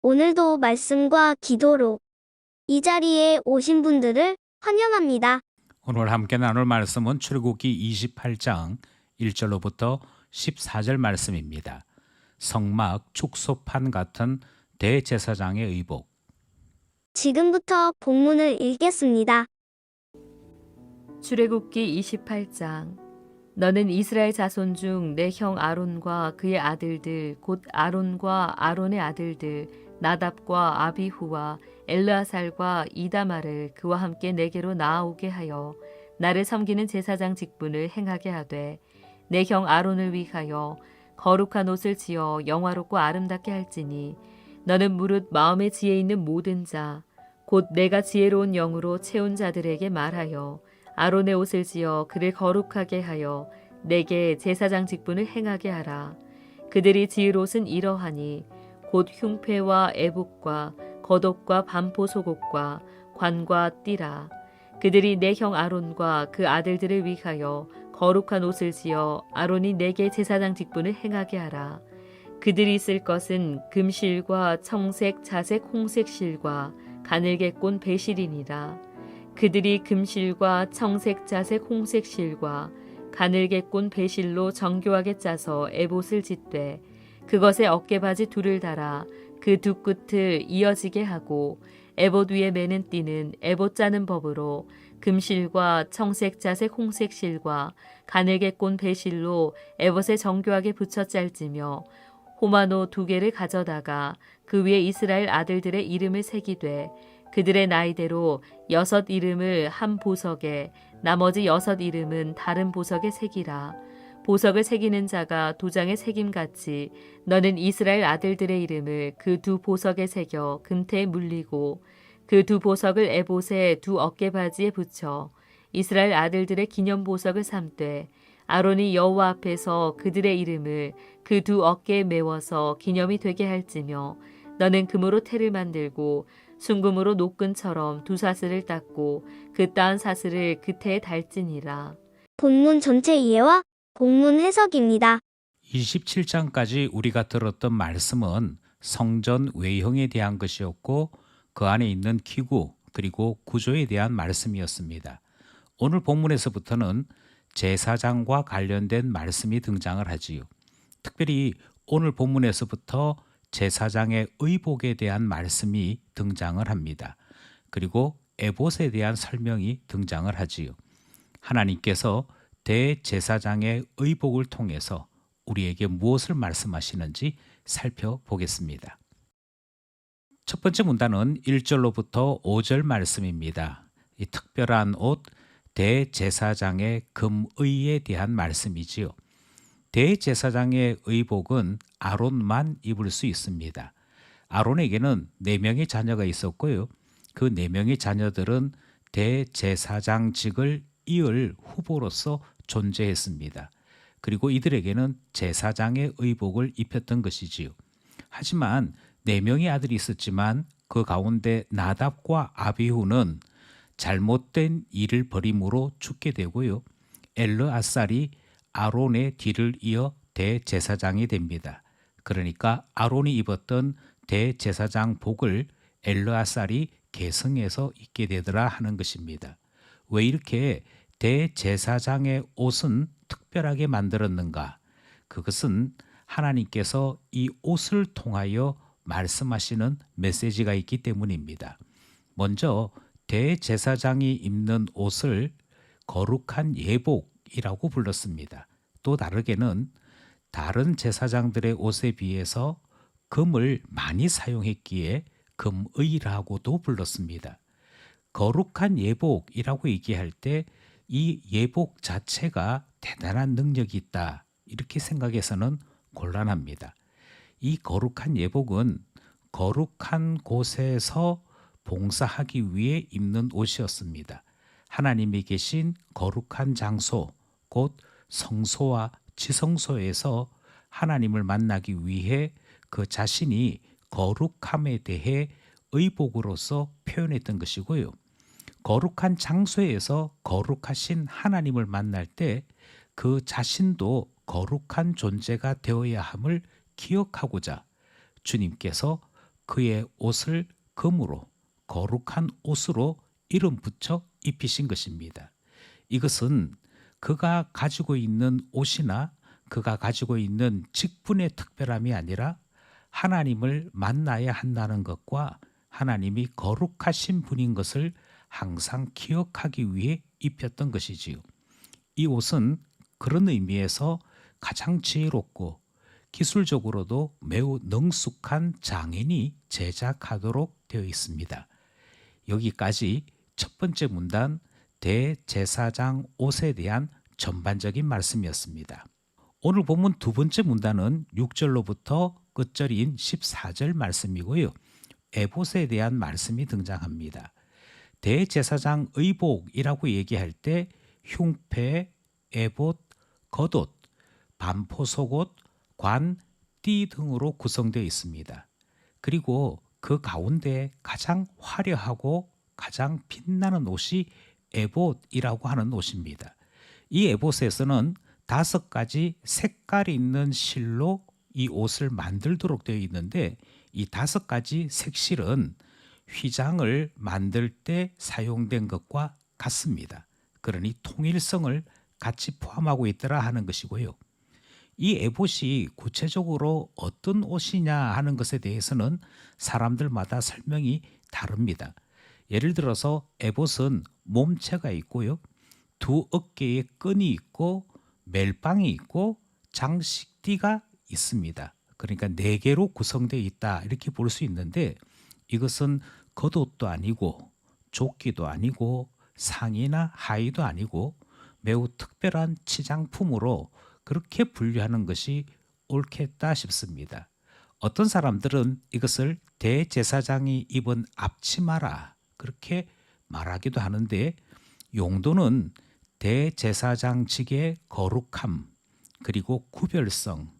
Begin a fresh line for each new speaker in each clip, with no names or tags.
오늘도 말씀과 기도로 이 자리에 오신 분들을 환영합니다.
오늘 함께 나눌 말씀은 출애굽기 28장 1절로부터 14절 말씀입니다. 성막 축소판 같은 대제사장의 의복.
지금부터 본문을 읽겠습니다.
출애굽기 28장. 너는 이스라엘 자손 중 내 형 아론과 그의 아들들 곧 아론과 아론의 아들들 나답과 아비후와 엘르아살과 이다말을 그와 함께 내게로 나아오게 하여 나를 섬기는 제사장 직분을 행하게 하되 내 형 아론을 위하여 거룩한 옷을 지어 영화롭고 아름답게 할지니 너는 무릇 마음에 지혜 있는 모든 자 곧 내가 지혜로운 영으로 채운 자들에게 말하여 아론의 옷을 지어 그를 거룩하게 하여 내게 제사장 직분을 행하게 하라. 그들이 지을 옷은 이러하니 곧 흉패와 애복과 겉옷과 반포 속옷과 관과 띠라. 그들이 내 형 아론과 그 아들들을 위하여 거룩한 옷을 지어 아론이 내게 제사장 직분을 행하게 하라. 그들이 쓸 것은 금실과 청색, 자색, 홍색 실과 가늘게 꼰 배실이니라. 그들이 금실과 청색, 자색, 홍색 실과 가늘게 꼰 배실로 정교하게 짜서 에봇을 짓되 그것에 어깨바지 둘을 달아 그 두 끝을 이어지게 하고 에봇 위에 매는 띠는 에봇 짜는 법으로 금실과 청색, 자색, 홍색 실과 가늘게 꼰 배실로 에봇에 정교하게 붙여 짤지며 호마노 2개를 가져다가 그 위에 이스라엘 아들들의 이름을 새기되 그들의 나이대로 6 이름을 한 보석에 나머지 6 이름은 다른 보석에 새기라. 보석을 새기는 자가 도장에 새김같이 너는 이스라엘 아들들의 이름을 그 2 보석에 새겨 금태에 물리고 그 2 보석을 에봇의 2 어깨바지에 붙여 이스라엘 아들들의 기념 보석을 삼되 아론이 여호와 앞에서 그들의 이름을 그 2 어깨에 메워서 기념이 되게 할지며 너는 금으로 태를 만들고 순금으로 노끈처럼 2 사슬을 닦고 그 따은 사슬을 그 태에 달지니라.
본문 전체 이해와 본문 해석입니다.
27장까지 우리가 들었던 말씀은 성전 외형에 대한 것이었고 그 안에 있는 기구 그리고 구조에 대한 말씀이었습니다. 오늘 본문에서부터는 제사장과 관련된 말씀이 등장을 하지요. 특별히 오늘 본문에서부터 제사장의 의복에 대한 말씀이 등장을 합니다. 그리고 에봇에 대한 설명이 등장을 하지요. 하나님께서 대제사장의 의복을 통해서 우리에게 무엇을 말씀하시는지 살펴보겠습니다. 첫 번째 문단은 1절로부터 5절 말씀입니다. 이 특별한 옷, 대제사장의 금의에 대한 말씀이지요. 대제사장의 의복은 아론만 입을 수 있습니다. 아론에게는 4명의 자녀가 있었고요. 그 4명의 자녀들은 대제사장직을 이을 후보로서 존재했습니다. 그리고 이들에게는 제사장의 의복을 입혔던 것이지요. 하지만 4명의 아들이 있었지만 그 가운데 나답과 아비후는 잘못된 일을 벌임으로 죽게 되고요. 엘르아살이 아론의 뒤를 이어 대제사장이 됩니다. 그러니까 아론이 입었던 대제사장 복을 엘르아살이 계승해서 입게 되더라 하는 것입니다. 왜 이렇게 대제사장의 옷은 특별하게 만들었는가? 그것은 하나님께서 이 옷을 통하여 말씀하시는 메시지가 있기 때문입니다. 먼저 대제사장이 입는 옷을 거룩한 예복이라고 불렀습니다. 또 다르게는 다른 제사장들의 옷에 비해서 금을 많이 사용했기에 금의라고도 불렀습니다. 거룩한 예복이라고 얘기할 때 이 예복 자체가 대단한 능력이 있다 이렇게 생각해서는 곤란합니다. 이 거룩한 예복은 거룩한 곳에서 봉사하기 위해 입는 옷이었습니다. 하나님이 계신 거룩한 장소, 곧 성소와 지성소에서 하나님을 만나기 위해 그 자신이 거룩함에 대해 의복으로서 표현했던 것이고요. 거룩한 장소에서 거룩하신 하나님을 만날 때 그 자신도 거룩한 존재가 되어야 함을 기억하고자 주님께서 그의 옷을 금으로 거룩한 옷으로 이름 붙여 입히신 것입니다. 이것은 그가 가지고 있는 옷이나 그가 가지고 있는 직분의 특별함이 아니라 하나님을 만나야 한다는 것과 하나님이 거룩하신 분인 것을 항상 기억하기 위해 입혔던 것이지요. 이 옷은 그런 의미에서 가장 지혜롭고 기술적으로도 매우 능숙한 장인이 제작하도록 되어 있습니다. 여기까지 첫 번째 문단 대제사장 옷에 대한 전반적인 말씀이었습니다. 오늘 본문 두 번째 문단은 6절로부터 끝절인 14절 말씀이고요. 에봇에 대한 말씀이 등장합니다. 대제사장 의복이라고 얘기할 때 흉패, 에봇, 겉옷, 반포 속옷, 관, 띠 등으로 구성되어 있습니다. 그리고 그 가운데 가장 화려하고 가장 빛나는 옷이 에봇이라고 하는 옷입니다. 이 에봇에서는 5가지 색깔이 있는 실로 이 옷을 만들도록 되어 있는데 이 5가지 색실은 휘장을 만들 때 사용된 것과 같습니다. 그러니 통일성을 같이 포함하고 있더라 하는 것이고요. 이 에봇이 구체적으로 어떤 옷이냐 하는 것에 대해서는 사람들마다 설명이 다릅니다. 예를 들어서 에봇은 몸체가 있고요. 2 어깨에 끈이 있고 멜빵이 있고 장식띠가 있습니다. 그러니까 4개로 구성되어 있다 이렇게 볼 수 있는데 이것은 겉옷도 아니고 조끼도 아니고 상의나 하의도 아니고 매우 특별한 치장품으로 그렇게 분류하는 것이 옳겠다 싶습니다. 어떤 사람들은 이것을 대제사장이 입은 앞치마라 그렇게 말하기도 하는데 용도는 대제사장직의 거룩함 그리고 구별성,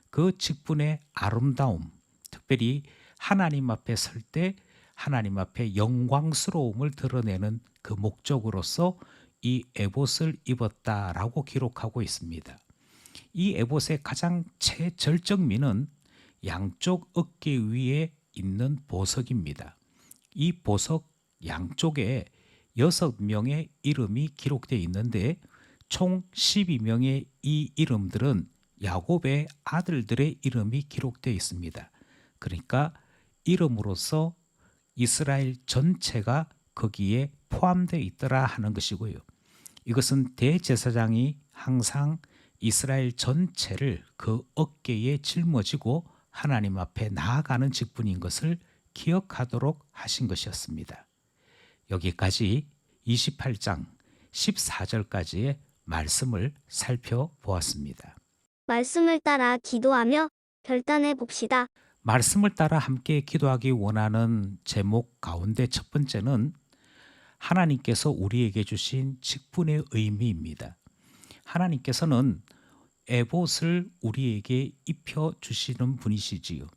그 직분의 아름다움, 특별히 하나님 앞에 설 때 하나님 앞에 영광스러움을 드러내는 그 목적으로서 이 에봇을 입었다라고 기록하고 있습니다. 이 에봇의 가장 최절정미는 양쪽 어깨 위에 있는 보석입니다. 이 보석 양쪽에 6명의 이름이 기록되어 있는데 총 12명의 이 이름들은 야곱의 아들들의 이름이 기록되어 있습니다. 그러니까 이름으로서 이스라엘 전체가 거기에 포함되어 있더라 하는 것이고요. 이것은 대제사장이 항상 이스라엘 전체를 그 어깨에 짊어지고 하나님 앞에 나아가는 직분인 것을 기억하도록 하신 것이었습니다. 여기까지 28장 14절까지의 말씀을 살펴보았습니다.
말씀을 따라 기도하며 결단해 봅시다.
말씀을 따라 함께 기도하기 원하는 제목 가운데 첫 번째는 하나님께서 우리에게 주신 직분의 의미입니다. 하나님께서는 에봇을 우리에게 입혀 주시는 분이시지요.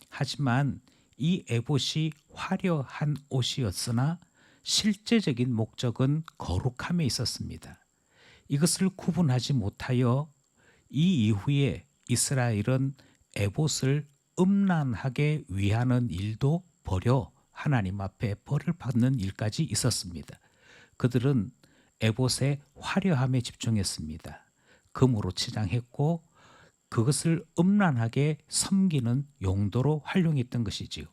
하지만 이 에봇이 화려한 옷이었으나 실제적인 목적은 거룩함에 있었습니다. 이것을 구분하지 못하여 이 이후에 이스라엘은 에봇을 음란하게 위하는 일도 버려 하나님 앞에 벌을 받는 일까지 있었습니다. 그들은 에봇의 화려함에 집중했습니다. 금으로 치장했고 그것을 음란하게 섬기는 용도로 활용했던 것이지요.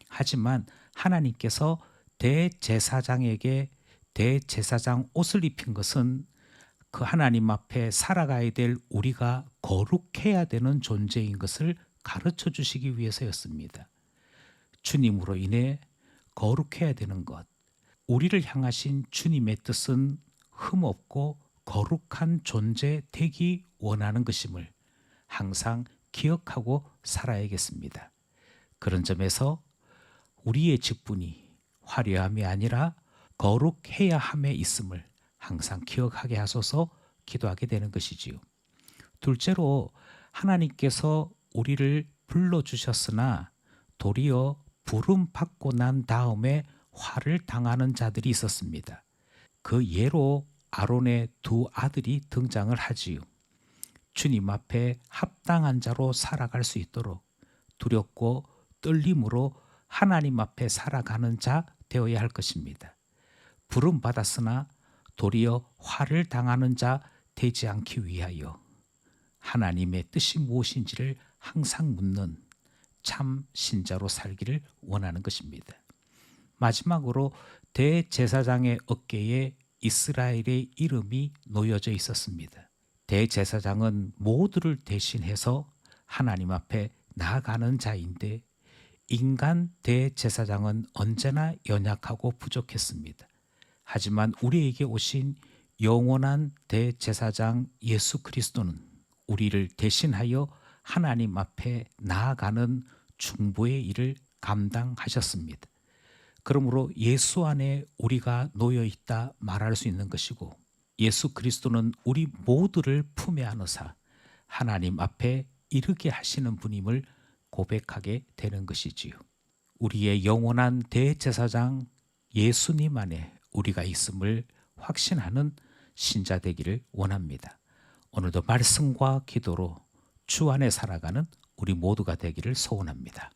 하지만 하나님께서 대제사장에게 대제사장 옷을 입힌 것은 그 하나님 앞에 살아가야 될 우리가 거룩해야 되는 존재인 것을 가르쳐 주시기 위해서였습니다. 주님으로 인해 거룩해야 되는 것, 우리를 향하신 주님의 뜻은 흠없고 거룩한 존재 되기 원하는 것임을 항상 기억하고 살아야겠습니다. 그런 점에서 우리의 직분이 화려함이 아니라 거룩해야 함에 있음을 항상 기억하게 하소서 기도하게 되는 것이지요. 둘째로 하나님께서 우리를 불러주셨으나 도리어 부름 받고 난 다음에 화를 당하는 자들이 있었습니다. 그 예로 아론의 2 아들이 등장을 하지요. 주님 앞에 합당한 자로 살아갈 수 있도록 두렵고 떨림으로 하나님 앞에 살아가는 자 되어야 할 것입니다. 부름 받았으나 도리어 화를 당하는 자 되지 않기 위하여 하나님의 뜻이 무엇인지를 항상 묻는 참 신자로 살기를 원하는 것입니다. 마지막으로 대제사장의 어깨에 이스라엘의 이름이 놓여져 있었습니다. 대제사장은 모두를 대신해서 하나님 앞에 나아가는 자인데 인간 대제사장은 언제나 연약하고 부족했습니다. 하지만 우리에게 오신 영원한 대제사장 예수 그리스도는 우리를 대신하여 하나님 앞에 나아가는 중보의 일을 감당하셨습니다. 그러므로 예수 안에 우리가 놓여 있다 말할 수 있는 것이고 예수 그리스도는 우리 모두를 품에 안으사 하나님 앞에 이르게 하시는 분임을 고백하게 되는 것이지요. 우리의 영원한 대제사장 예수님 안에 우리가 있음을 확신하는 신자 되기를 원합니다. 오늘도 말씀과 기도로 주 안에 살아가는 우리 모두가 되기를 소원합니다.